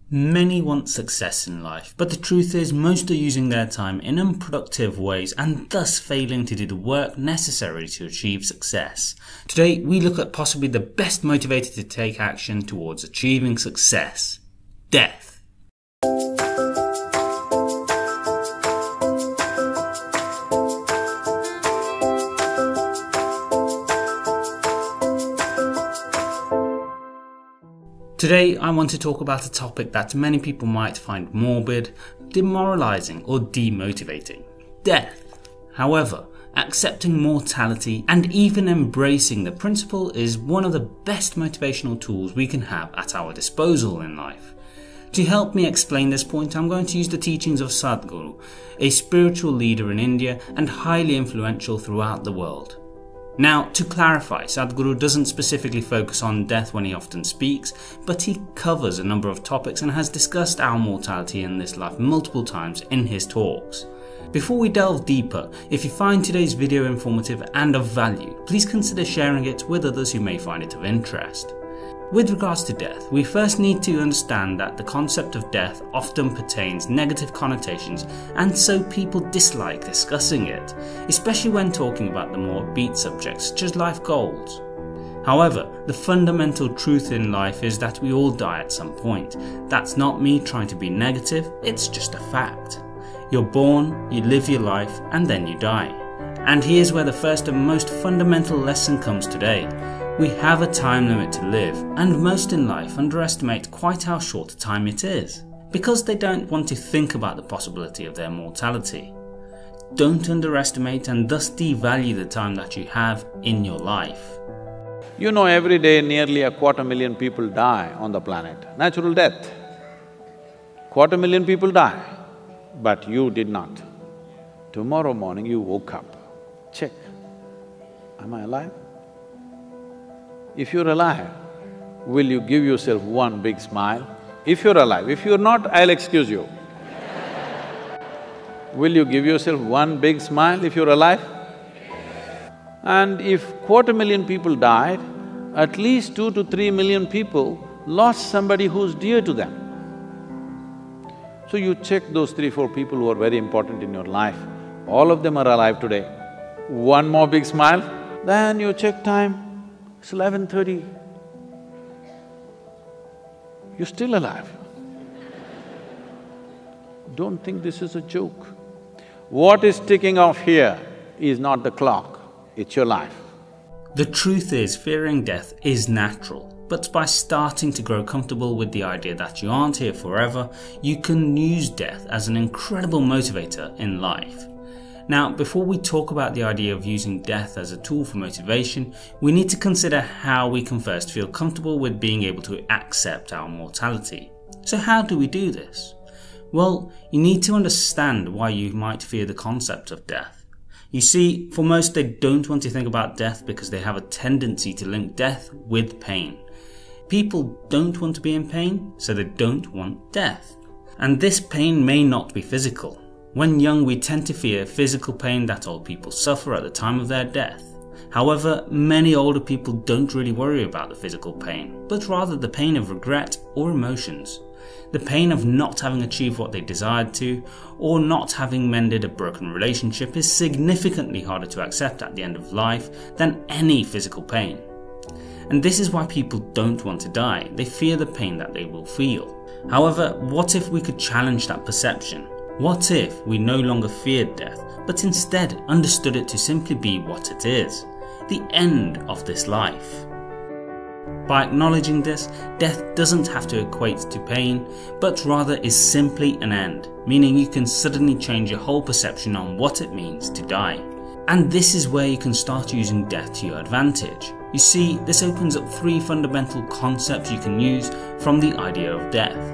Many want success in life, but the truth is most are using their time in unproductive ways and thus failing to do the work necessary to achieve success. Today we look at possibly the best motivator to take action towards achieving success: death. Today I want to talk about a topic that many people might find morbid, demoralizing or demotivating: death. However, accepting mortality and even embracing the principle is one of the best motivational tools we can have at our disposal in life. To help me explain this point, I'm going to use the teachings of Sadhguru, a spiritual leader in India and highly influential throughout the world. Now, to clarify, Sadhguru doesn't specifically focus on death when he often speaks, but he covers a number of topics and has discussed our mortality in this life multiple times in his talks. Before we delve deeper, if you find today's video informative and of value, please consider sharing it with others who may find it of interest. With regards to death, we first need to understand that the concept of death often pertains negative connotations, and so people dislike discussing it, especially when talking about the more upbeat subjects such as life goals. However, the fundamental truth in life is that we all die at some point. That's not me trying to be negative, it's just a fact. You're born, you live your life, and then you die. And here's where the first and most fundamental lesson comes today. We have a time limit to live, and most in life underestimate quite how short a time it is, because they don't want to think about the possibility of their mortality. Don't underestimate and thus devalue the time that you have in your life. You know, every day nearly 250,000 people die on the planet, natural death. 250,000 people die, but you did not. Tomorrow morning you woke up, check, am I alive? If you're alive, will you give yourself one big smile? If you're alive, if you're not, I'll excuse you. Will you give yourself one big smile if you're alive? And if 250,000 people died, at least 2 to 3 million people lost somebody who's dear to them. So you check those 3-4 people who are very important in your life, all of them are alive today. One more big smile, then you check time, it's 11:30. You're still alive. Don't think this is a joke. What is ticking off here is not the clock, it's your life. The truth is, fearing death is natural, but by starting to grow comfortable with the idea that you aren't here forever, you can use death as an incredible motivator in life. Now, before we talk about the idea of using death as a tool for motivation, we need to consider how we can first feel comfortable with being able to accept our mortality. So how do we do this? Well, you need to understand why you might fear the concept of death. You see, for most, they don't want to think about death because they have a tendency to link death with pain. People don't want to be in pain, so they don't want death. And this pain may not be physical. When young, we tend to fear physical pain that old people suffer at the time of their death. However, many older people don't really worry about the physical pain, but rather the pain of regret or emotions. The pain of not having achieved what they desired to, or not having mended a broken relationship, is significantly harder to accept at the end of life than any physical pain. And this is why people don't want to die. They fear the pain that they will feel. However, what if we could challenge that perception? What if we no longer feared death, but instead understood it to simply be what it is: the end of this life? By acknowledging this, death doesn't have to equate to pain, but rather is simply an end, meaning you can suddenly change your whole perception on what it means to die. And this is where you can start using death to your advantage. You see, this opens up 3 fundamental concepts you can use from the idea of death.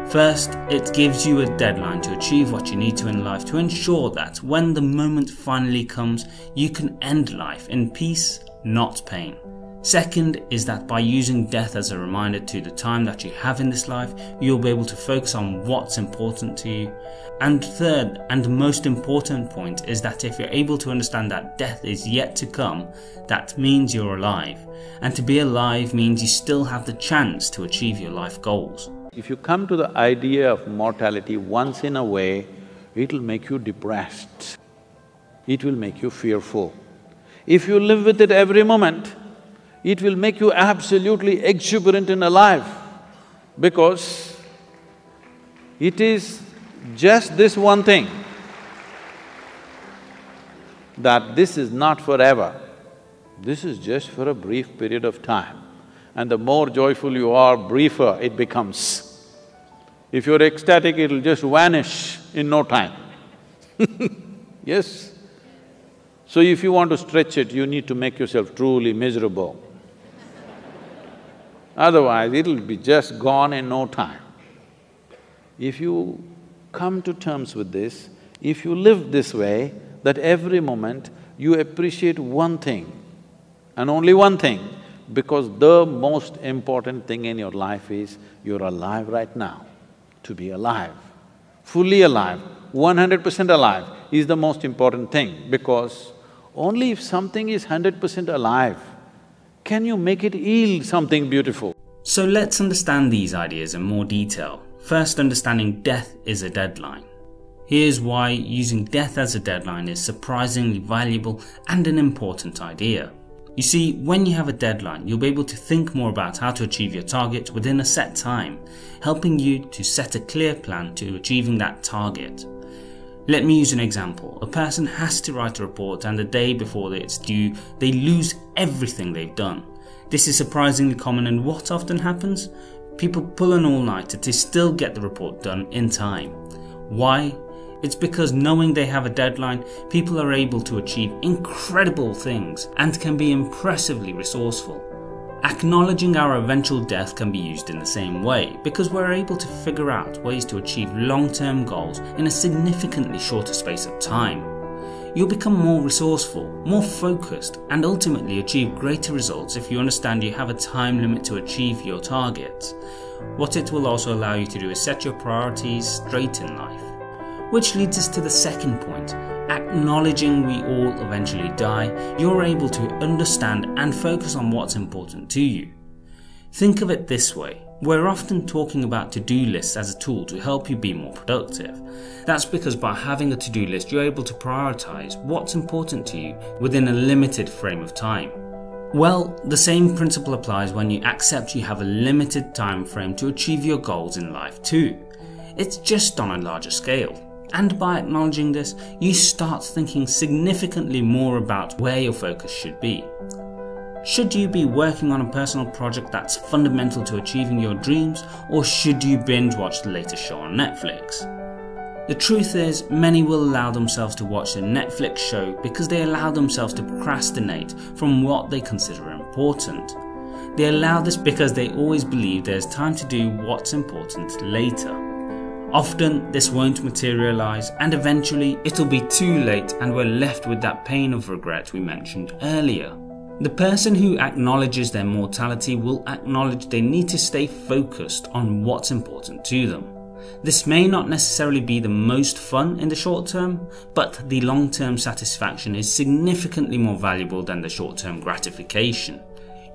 First, it gives you a deadline to achieve what you need to in life to ensure that when the moment finally comes, you can end life in peace, not pain. Second is that by using death as a reminder to the time that you have in this life, you'll be able to focus on what's important to you. And third, and most important point, is that if you're able to understand that death is yet to come, that means you're alive. And to be alive means you still have the chance to achieve your life goals. If you come to the idea of mortality once in a way, it'll make you depressed, it will make you fearful. If you live with it every moment, it will make you absolutely exuberant and alive, because it is just this one thing, that this is not forever, this is just for a brief period of time. And the more joyful you are, briefer it becomes. If you're ecstatic, it'll just vanish in no time. Yes? So if you want to stretch it, you need to make yourself truly miserable. Otherwise, it'll be just gone in no time. If you come to terms with this, if you live this way, that every moment you appreciate one thing and only one thing, because the most important thing in your life is you're alive right now. To be alive, fully alive, 100% alive is the most important thing, because only if something is 100% alive, can you make it yield something beautiful. So let's understand these ideas in more detail. First, understanding death is a deadline. Here's why using death as a deadline is surprisingly valuable and an important idea. You see, when you have a deadline, you'll be able to think more about how to achieve your target within a set time, helping you to set a clear plan to achieving that target. Let me use an example. A person has to write a report, and the day before it's due, they lose everything they've done. This is surprisingly common, and what often happens? People pull an all-nighter to still get the report done in time. Why? It's because knowing they have a deadline, people are able to achieve incredible things and can be impressively resourceful. Acknowledging our eventual death can be used in the same way, because we're able to figure out ways to achieve long-term goals in a significantly shorter space of time. You'll become more resourceful, more focused, and ultimately achieve greater results if you understand you have a time limit to achieve your targets. What it will also allow you to do is set your priorities straight in life. Which leads us to the second point. Acknowledging we all eventually die, you're able to understand and focus on what's important to you. Think of it this way. We're often talking about to-do lists as a tool to help you be more productive. That's because by having a to-do list, you're able to prioritize what's important to you within a limited frame of time. Well, the same principle applies when you accept you have a limited time frame to achieve your goals in life too. It's just on a larger scale. And by acknowledging this, you start thinking significantly more about where your focus should be. Should you be working on a personal project that's fundamental to achieving your dreams, or should you binge watch the latest show on Netflix? The truth is, many will allow themselves to watch a Netflix show because they allow themselves to procrastinate from what they consider important. They allow this because they always believe there's time to do what's important later. Often this won't materialize, and eventually it'll be too late and we're left with that pain of regret we mentioned earlier. The person who acknowledges their mortality will acknowledge they need to stay focused on what's important to them. This may not necessarily be the most fun in the short term, but the long-term satisfaction is significantly more valuable than the short-term gratification.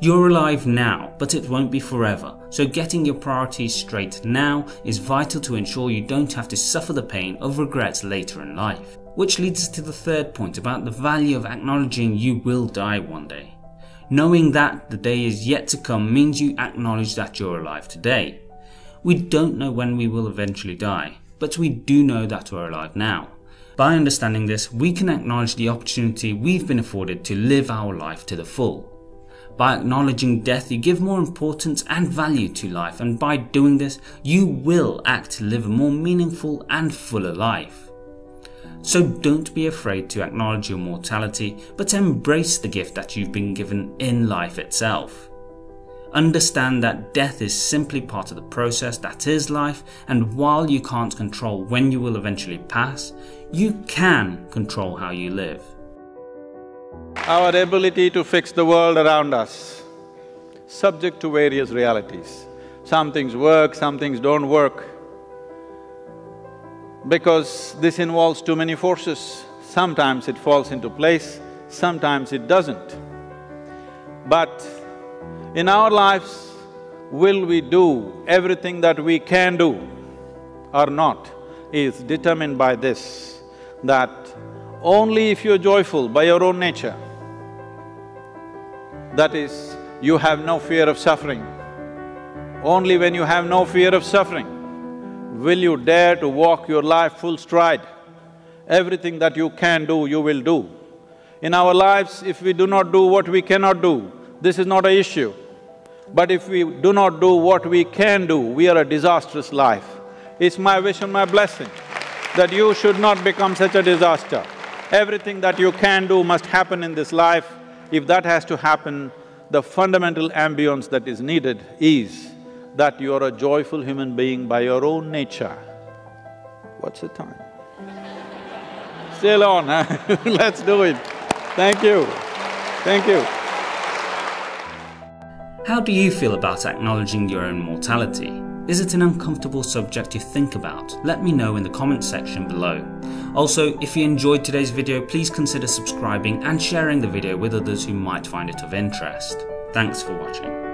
You're alive now, but it won't be forever, so getting your priorities straight now is vital to ensure you don't have to suffer the pain of regrets later in life. Which leads us to the third point about the value of acknowledging you will die one day. Knowing that the day is yet to come means you acknowledge that you're alive today. We don't know when we will eventually die, but we do know that we're alive now. By understanding this, we can acknowledge the opportunity we've been afforded to live our life to the full. By acknowledging death, you give more importance and value to life, and by doing this, you will act to live a more meaningful and fuller life. So don't be afraid to acknowledge your mortality, but embrace the gift that you've been given in life itself. Understand that death is simply part of the process that is life, and while you can't control when you will eventually pass, you can control how you live. Our ability to fix the world around us, subject to various realities. Some things work, some things don't work, because this involves too many forces. Sometimes it falls into place, sometimes it doesn't. But in our lives, will we do everything that we can do or not, is determined by this, that only if you're joyful by your own nature, that is, you have no fear of suffering. Only when you have no fear of suffering will you dare to walk your life full stride. Everything that you can do, you will do. In our lives, if we do not do what we cannot do, this is not an issue. But if we do not do what we can do, we are a disastrous life. It's my wish and my blessing that you should not become such a disaster. Everything that you can do must happen in this life. If that has to happen, the fundamental ambience that is needed is that you are a joyful human being by your own nature. What's the time? Still on, huh? Let's do it. Thank you. Thank you. How do you feel about acknowledging your own mortality? Is it an uncomfortable subject to think about? Let me know in the comments section below. Also, if you enjoyed today's video, please consider subscribing and sharing the video with others who might find it of interest. Thanks for watching.